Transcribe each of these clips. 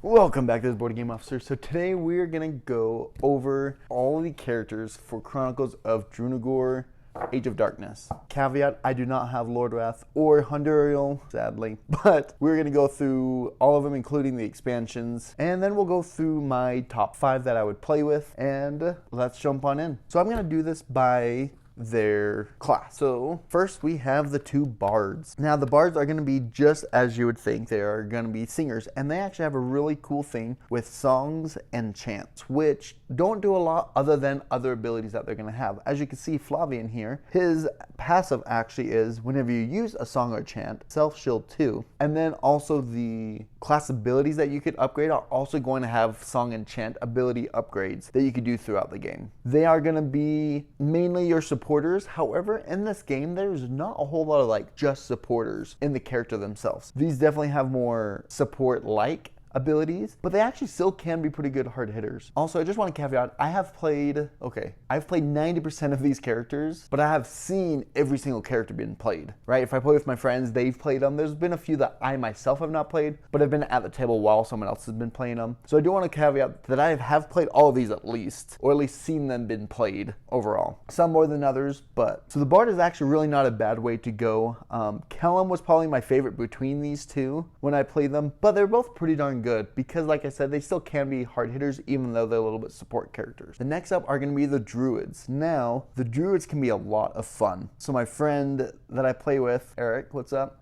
Welcome back to this Board Game Officer. So today we're going to go over all the characters for Chronicles of Drunagor, Age of Darkness. Caveat, I do not have Lord Wrath or Hunduriel, sadly, but we're going to go through all of them, including the expansions, and then we'll go through my top 5 that I would play with, and let's jump on in. So I'm going to do this by their class. So first we have the two bards. Now the bards are going to be just as you would think. They are going to be singers, and they actually have a really cool thing with songs and chants, which don't do a lot other than other abilities that they're going to have. As you can see, Flavian here, his passive actually is whenever you use a song or chant, self shield 2, and then also the class abilities that you could upgrade are also going to have song and chant ability upgrades that you could do throughout the game. They are going to be mainly your supporters. However, in this game, there's not a whole lot of just supporters in the character themselves. These definitely have more support-like abilities, but they actually still can be pretty good hard hitters. Also, I just want to caveat, I've played 90% of these characters, but I have seen every single character being played, right? If I play with my friends, they've played them. There's been a few that I myself have not played, but I've been at the table while someone else has been playing them. So I do want to caveat that I have played all of these at least, or at least seen them been played overall. Some more than others, but so the Bard is actually really not a bad way to go. Kellum was probably my favorite between these two when I played them, but they're both pretty darn good because, like I said, they still can be hard hitters even though they're a little bit support characters. The next up are going to be the Druids. Now, the Druids can be a lot of fun. So my friend that I play with, Eric, what's up,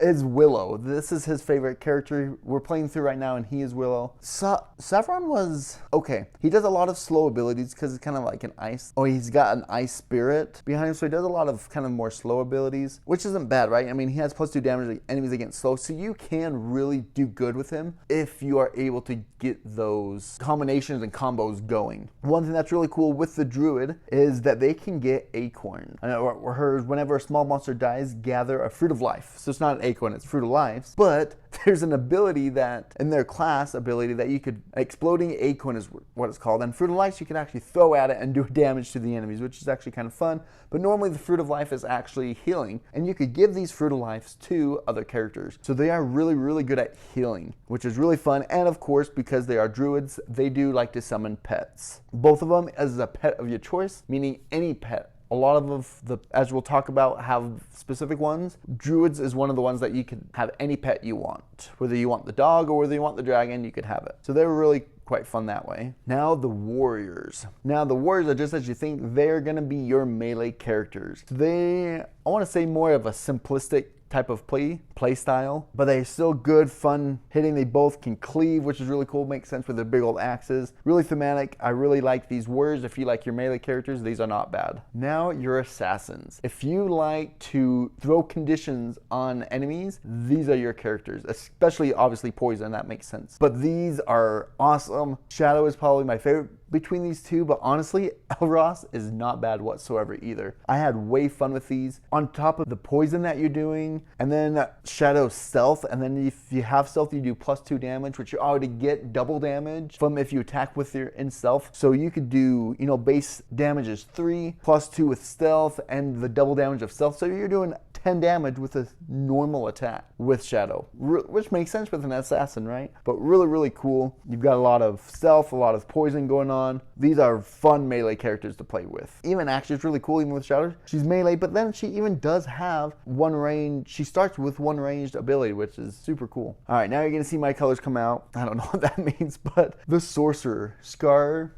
is Willow. This is his favorite character we're playing through right now, and he is Willow. Saffron was okay. He does a lot of slow abilities because it's kind of like an ice. Oh, he's got an ice spirit behind him, so he does a lot of kind of more slow abilities, which isn't bad, right? I mean, he has +2 damage to enemies against slow, so you can really do good with him if you are able to get those combinations and combos going. One thing that's really cool with the Druid is that they can get acorn. I know we heard whenever a small monster dies, gather a fruit of life. So it's not an acorn, it's fruit of life. But there's an ability that, in their class ability, that you could, exploding acorn is what it's called, and fruit of life you can actually throw at it and do damage to the enemies, which is actually kind of fun. But normally the fruit of life is actually healing, and you could give these fruit of lives to other characters. So they are really, really good at healing, which is really fun. And of course, because they are druids, they do like to summon pets. Both of them as a pet of your choice, meaning any pet. A lot of the, as we'll talk about, have specific ones. Druids is one of the ones that you can have any pet you want. Whether you want the dog or whether you want the dragon, you could have it. So they're really quite fun that way. Now the warriors. Now the warriors are just as you think. They're going to be your melee characters. They, I want to say, more of a simplistic type of play style, but they're still good, fun hitting. They both can cleave, which is really cool. Makes sense with their big old axes. Really thematic. I really like these warriors. If you like your melee characters, these are not bad. Now your assassins. If you like to throw conditions on enemies, these are your characters, especially obviously poison. That makes sense. But these are awesome. Shadow is probably my favorite between these two, but honestly, Elros is not bad whatsoever either. I had way fun with these. On top of the poison that you're doing, and then Shadow stealth, and then if you have stealth, you do +2 damage, which you already get double damage from if you attack with your in stealth. So you could do, base damage is 3, +2 with stealth, and the double damage of stealth. So you're doing 10 damage with a normal attack with Shadow, which makes sense with an assassin, right? But really, really cool. You've got a lot of stealth, a lot of poison going on. These are fun melee characters to play with. Even actually, it's really cool even with Shadow. She's melee, but then she even does have one range. She starts with one ranged ability, which is super cool. All right, now you're gonna see my colors come out. I don't know what that means, but the Sorcerer, Scar,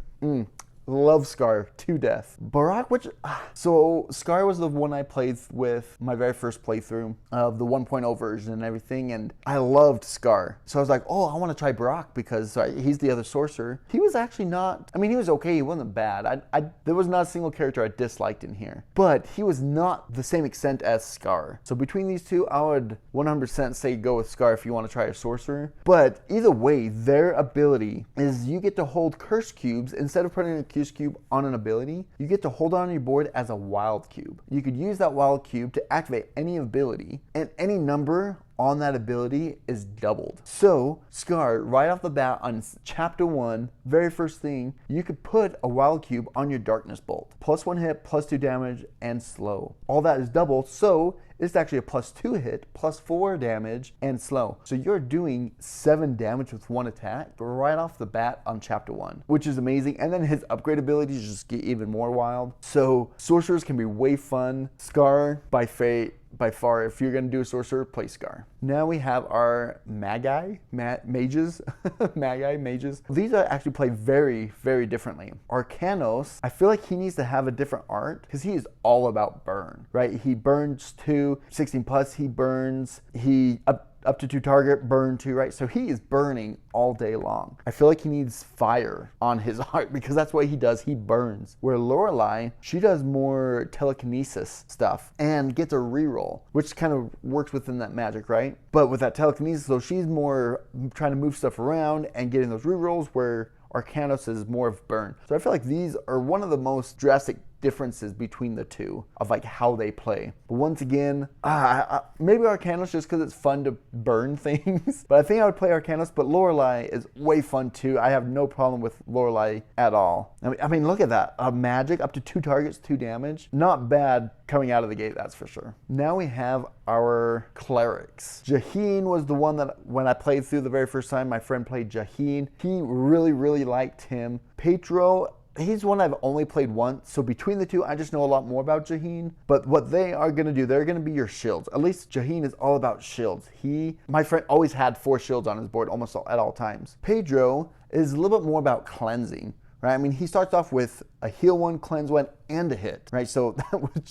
love Scar to death. Barak, so Scar was the one I played with my very first playthrough of the 1.0 version and everything, and I loved Scar. So I was like, oh, I want to try Barak because he's the other sorcerer. He was actually not, he was okay, he wasn't bad. There was not a single character I disliked in here, but he was not the same extent as Scar. So between these two, I would 100% say go with Scar if you want to try a sorcerer. But either way, their ability is you get to hold curse cubes instead of putting a cube on an ability. You get to hold on your board as a wild cube. You could use that wild cube to activate any ability, and any number on that ability is doubled. So Scar, right off the bat on chapter 1, very first thing, you could put a wild cube on your darkness bolt. +1 hit, +2 damage, and slow. All that is doubled, so it's actually a +2 hit, +4 damage, and slow. So you're doing 7 damage with 1 attack right off the bat on chapter 1, which is amazing. And then his upgrade abilities just get even more wild. So sorcerers can be way fun. Scar, by far, if you're gonna do a sorcerer, play Scar. Now we have our mages. mages. These are actually played very, very differently. Arcanos, I feel like he needs to have a different art because he is all about burn, right? He burns 2, 16 plus, he burns, up to 2 target, burn 2, right? So he is burning all day long. I feel like he needs fire on his art because that's what he does. He burns. Where Lorelei, she does more telekinesis stuff and gets a reroll, which kind of works within that magic, right? But with that telekinesis, so she's more trying to move stuff around and getting those rerolls, where Arcanos is more of burn. So I feel like these are one of the most drastic differences between the two of like how they play. But once again, maybe Arcanos just because it's fun to burn things. But I think I would play Arcanos, but Lorelei is way fun too. I have no problem with Lorelei at all. I mean, look at that. A magic up to 2 targets, 2 damage. Not bad coming out of the gate, that's for sure. Now we have our Clerics. Jaheen was the one that when I played through the very first time, my friend played Jaheen. He really, really liked him. Petro, he's one I've only played once, so between the two, I just know a lot more about Jaheen. But what they are going to do, they're going to be your shields. At least Jaheen is all about shields. My friend always had 4 shields on his board almost at all times. Pedro is a little bit more about cleansing, right? I mean, he starts off with a heal 1, cleanse 1, and a hit, right? So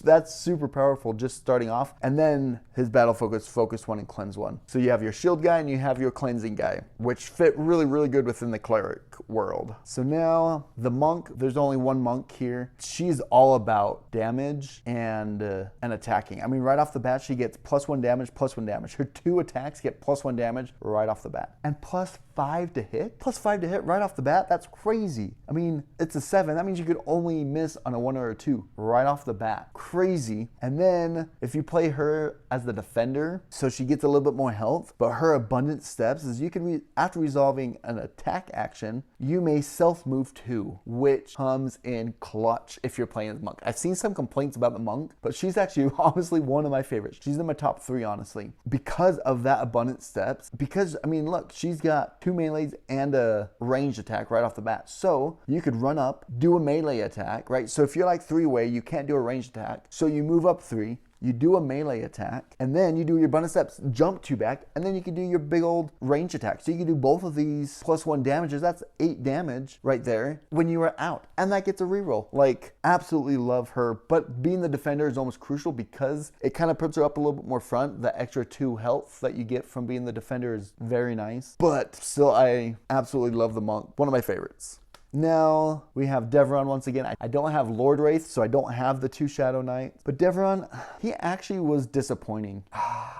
that's super powerful just starting off. And then his battle focus 1 and cleanse 1. So you have your shield guy and you have your cleansing guy, which fit really, really good within the cleric world. So now the monk, there's only one monk here. She's all about damage and attacking. I mean, right off the bat, she gets +1 damage, +1 damage. Her 2 attacks get +1 damage right off the bat. And +5 to hit? +5 to hit right off the bat? That's crazy. I mean, it's a 7. That means you could only miss on a 1 or a 2 right off the bat. Crazy. And then if you play her as the defender, so she gets a little bit more health, but her abundant steps is you can, after resolving an attack action, you may self-move 2, which comes in clutch if you're playing as monk. I've seen some complaints about the monk, but she's actually honestly one of my favorites. She's in my top 3, honestly, because of that abundant steps. Because, I mean, look, she's got 2 melees and a ranged attack right off the bat. So you could run up, do a melee attack, right? So if you're like 3-way, you can't do a ranged attack. So you move up 3, you do a melee attack, and then you do your abundant steps, jump 2 back, and then you can do your big old range attack. So you can do both of these +1 damages. That's 8 damage right there when you are out. And that gets a reroll. Like, absolutely love her. But being the defender is almost crucial because it kind of puts her up a little bit more front. The extra 2 health that you get from being the defender is very nice. But still, I absolutely love the monk. One of my favorites. Now we have Devron once again. I don't have Lord Wraith, so I don't have the 2 Shadow Knights. But Devron, he actually was disappointing.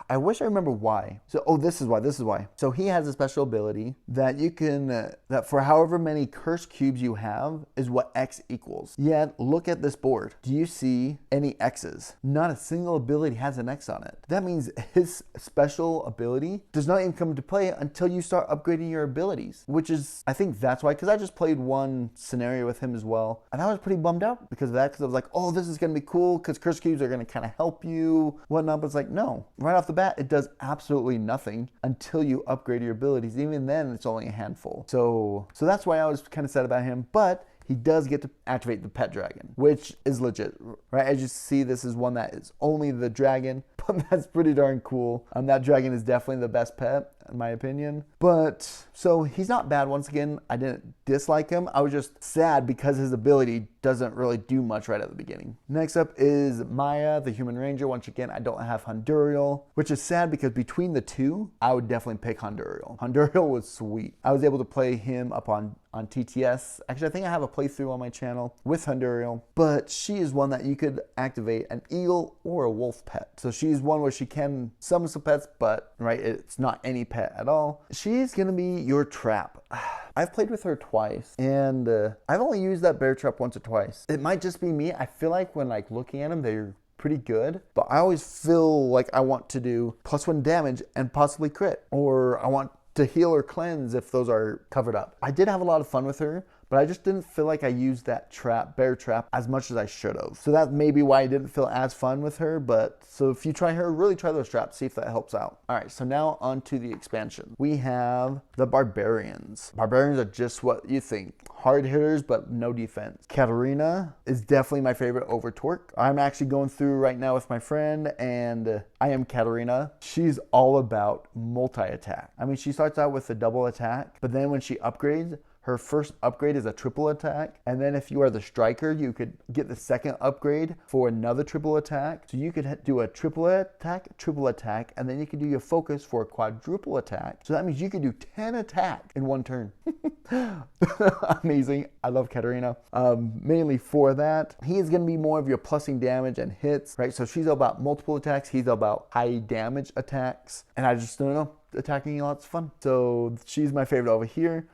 I wish I remember why. So, this is why. So he has a special ability that you can, that for however many curse cubes you have is what X equals. Yet, look at this board. Do you see any X's? Not a single ability has an X on it. That means his special ability does not even come into play until you start upgrading your abilities, which is, I think that's why, because I just played one scenario with him as well, and I was pretty bummed out because of that, because I was like, oh, this is going to be cool because curse cubes are going to kind of help you, whatnot. But it's like, no, right off the bat, it does absolutely nothing until you upgrade your abilities. Even then, it's only a handful. So that's why I was kind of sad about him. But he does get to activate the pet dragon, which is legit, right? As you see, this is one that is only the dragon, but that's pretty darn cool. That dragon is definitely the best pet, in my opinion. But, so he's not bad. Once again, I didn't dislike him. I was just sad because his ability doesn't really do much right at the beginning. Next up is Maya, the Human Ranger. Once again, I don't have Honduriel, which is sad because between the 2, I would definitely pick Honduriel. Honduriel was sweet. I was able to play him up on TTS. Actually, I think I have a playthrough on my channel with Honduriel, but she is one that you could activate an eagle or a wolf pet. So she's one where she can summon some pets, but right, it's not any pet at all. She's gonna be your trap. I've played with her twice, and I've only used that bear trap once or twice. It might just be me. I feel like when like looking at them, they're pretty good, but I always feel like I want to do +1 damage and possibly crit, or I want to heal or cleanse if those are covered up. I did have a lot of fun with her, but I just didn't feel like I used that bear trap as much as I should have. So that may be why I didn't feel as fun with her, but so if you try her, really try those traps, see if that helps out. All right, so now on to the expansion. We have the Barbarians. Barbarians are just what you think. Hard hitters, but no defense. Katarina is definitely my favorite over Torque. I'm actually going through right now with my friend, and I am Katarina. She's all about multi-attack. I mean, she starts out with a double attack, but then when she upgrades, her first upgrade is a triple attack, and then if you are the striker, you could get the second upgrade for another triple attack. So you could do a triple attack, and then you could do your focus for a quadruple attack. So that means you could do 10 attacks in one turn. Amazing. I love Katarina. Mainly for that. He is going to be more of your plussing damage and hits, right? So she's all about multiple attacks. He's all about high damage attacks. And I just don't know. Attacking a lot's fun. So she's my favorite over here.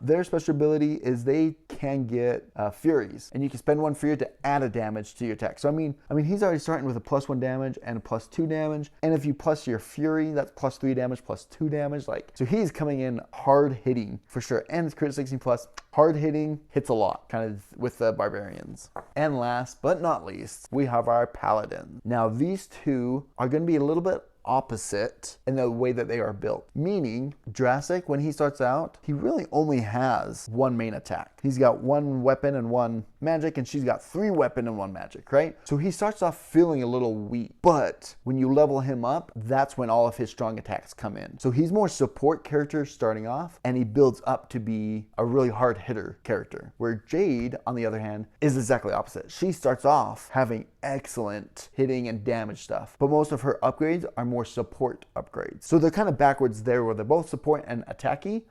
Their special ability is they can get Furies, and you can spend 1 Fury to add a damage to your attack. So I mean he's already starting with a +1 damage and a +2 damage, and if you plus your Fury, that's +3 damage, +2 damage. So he's coming in hard hitting for sure, and it's crit 16 plus. Hard hitting, hits a lot, kind of with the Barbarians. And last but not least, we have our Paladins. Now these two are going to be a little bit opposite in the way that they are built. Meaning, Drassic, when he starts out, he really only has 1 main attack. He's got 1 weapon and 1 magic, and she's got 3 weapon and 1 magic, right? So he starts off feeling a little weak. But when you level him up, that's when all of his strong attacks come in. So he's more support character starting off, and he builds up to be a really hard hitter character. Where Jade, on the other hand, is exactly opposite. She starts off having excellent hitting and damage stuff, but most of her upgrades are more support upgrades. So they're kind of backwards there, where they're both support and attacky,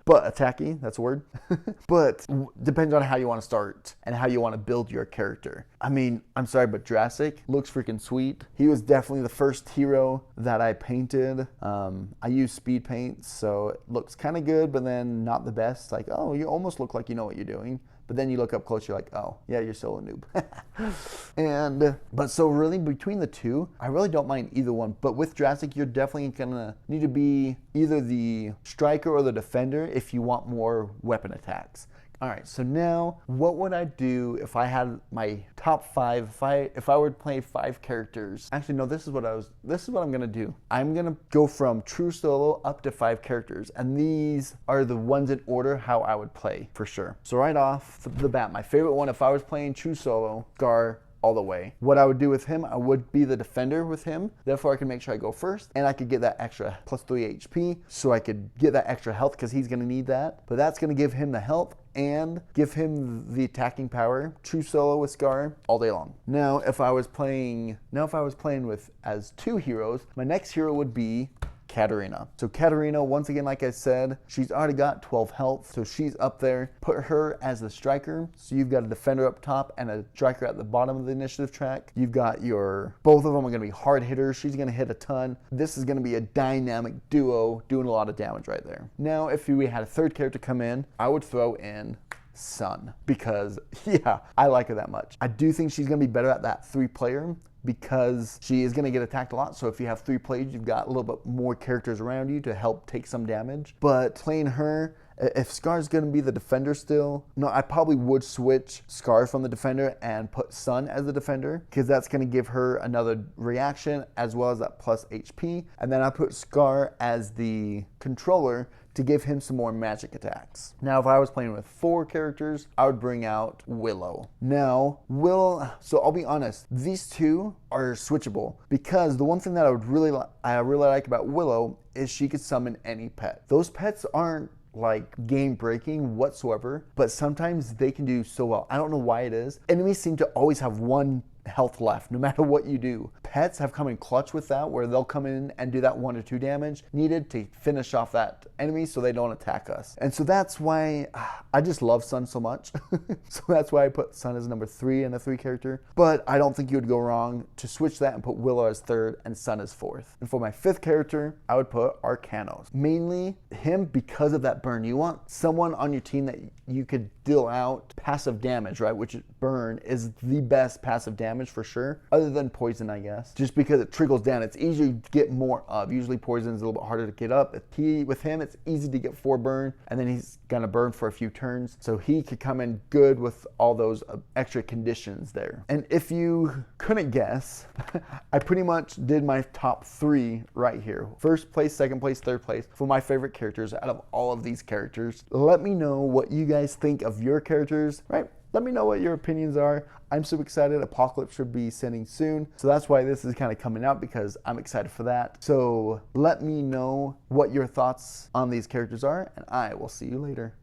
that's a word. But depends on how you want to start and how you want to build your character. I mean, I'm sorry, but Drassic looks freaking sweet. He was definitely the first hero that I painted. I use speed paints, so it looks kind of good, but then not the best. Like, oh, you almost look like you know what you're doing. But then you look up close, you're like, oh, yeah, you're still a noob. But so really between the two, I really don't mind either one. But with Drassic, you're definitely gonna need to be either the striker or the defender if you want more weapon attacks. All right, so now what would I do if I had my top 5, if I were to play 5 characters? Actually, no, this is what I'm gonna do. I'm gonna go from true solo up to 5 characters, and these are the ones in order how I would play for sure. So right off the bat, my favorite one, if I was playing true solo, Gar all the way. What I would do with him, I would be the defender with him. Therefore, I can make sure I go first, and I could get that extra +3 HP, so I could get that extra health because he's gonna need that. But that's gonna give him the health and give him the attacking power. True solo with Scar all day long. Now, if I was playing with as 2 heroes, my next hero would be Katarina. So Katarina, once again, like I said, she's already got 12 health, so she's up there. Put her as the striker. So you've got a defender up top and a striker at the bottom of the initiative track. You've got both of them are gonna be hard hitters. She's gonna hit a ton. This is gonna be a dynamic duo doing a lot of damage right there. Now, if we had a 3rd character come in, I would throw in Sun, because yeah, I like her that much. I do think she's gonna be better at that 3-player, because she is going to get attacked a lot. So if you have 3 plays, you've got a little bit more characters around you to help take some damage. But playing her, if Scar's going to be the defender still, no, I probably would switch Scar from the defender and put Sun as the defender, because that's going to give her another reaction as well as that plus HP. And then I put Scar as the controller to give him some more magic attacks. Now, if I was playing with 4 characters, I would bring out Willow. Now, so I'll be honest, these 2 are switchable, because the one thing that I really like about Willow is she could summon any pet. Those pets aren't like game breaking whatsoever, but sometimes they can do so well. I don't know why it is. Enemies seem to always have 1 health left no matter what you do. Pets have come in clutch with that, where they'll come in and do that 1 or 2 damage needed to finish off that enemy so they don't attack us. And so that's why I just love Sun so much. So that's why I put Sun as number 3 in a 3 character. But I don't think you would go wrong to switch that and put Willow as 3rd and Sun as 4th. And for my 5th character, I would put Arcanos. Mainly him because of that burn. You want someone on your team that you could deal out passive damage, right? Which burn is the best passive damage damage for sure, other than poison, I guess, just because it trickles down. It's easy to get more of. Usually poison is a little bit harder to get up. With him, it's easy to get 4 burn, and then he's gonna burn for a few turns, so he could come in good with all those extra conditions there. And if you couldn't guess, I pretty much did my top 3 right here. First place, second place, third place for my favorite characters out of all of these characters. Let me know what you guys think of your characters, right? Let me know what your opinions are. I'm super excited. Apocalypse should be sending soon. So that's why this is kind of coming out, because I'm excited for that. So let me know what your thoughts on these characters are, and I will see you later.